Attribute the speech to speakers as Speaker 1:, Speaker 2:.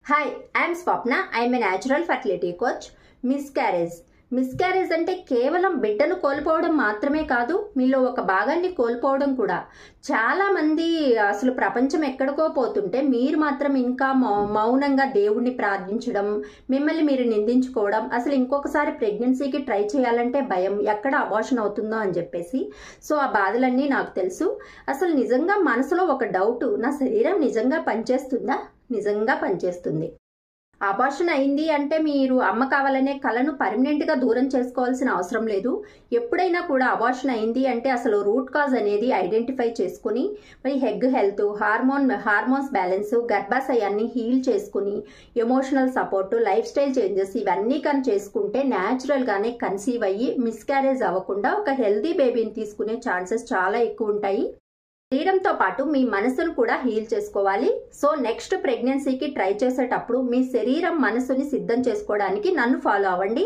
Speaker 1: Hi, I am Swapna. I am a natural fertility coach. Miscarriage అంటే కేవలం బిడ్డను కోల్పోవడం మాత్రమే కాదు, మీలో ఒక భాగాన్ని కోల్పోవడం కూడా. చాలా మంది అసలు ప్రపంచం ఎక్కడికో పోతుంటే మీరు మాత్రం ఇంకా మౌనంగా దేవుణ్ణి ప్రార్థించడం, మిమ్మల్ని మీరు నిందించుకోవడం, అసలు ఇంకొకసారి ప్రెగ్నెన్సీకి ట్రై చేయాలంటే భయం, ఎక్కడ అబార్షన్ అవుతుందో అని చెప్పేసి. సో ఆ బాధలన్నీ నాకు తెలుసు. అసలు నిజంగా మనసులో ఒక డౌట్, నా శరీరం నిజంగా పనిచేస్తుందా? నిజంగా పనిచేస్తుంది. అబార్షన్ అయింది అంటే మీరు అమ్మ కావాలనే కలను పర్మనెంట్గా దూరం చేసుకోవాల్సిన అవసరం లేదు. ఎప్పుడైనా కూడా అబార్షన్ అయింది అంటే అసలు రూట్ కాజ్ అనేది ఐడెంటిఫై చేసుకుని మరి ఎగ్ హెల్త్, హార్మోన్స్ బ్యాలెన్స్, గర్భాశయాన్ని హీల్ చేసుకుని emotional support, life style changes ఇవన్నీ కానీ చేసుకుంటే న్యాచురల్గానే కన్సీవ్ అయ్యి మిస్క్యారేజ్ అవ్వకుండా ఒక హెల్దీ బేబీని తీసుకునే ఛాన్సెస్ చాలా ఎక్కువ ఉంటాయి. శరీరంతో పాటు మీ మనసును కూడా హీల్ చేసుకోవాలి. సో నెక్స్ట్ ప్రెగ్నెన్సీకి ట్రై చేసేటప్పుడు మీ శరీరం మనసుని సిద్ధం చేసుకోవడానికి నన్ను ఫాలో అవ్వండి.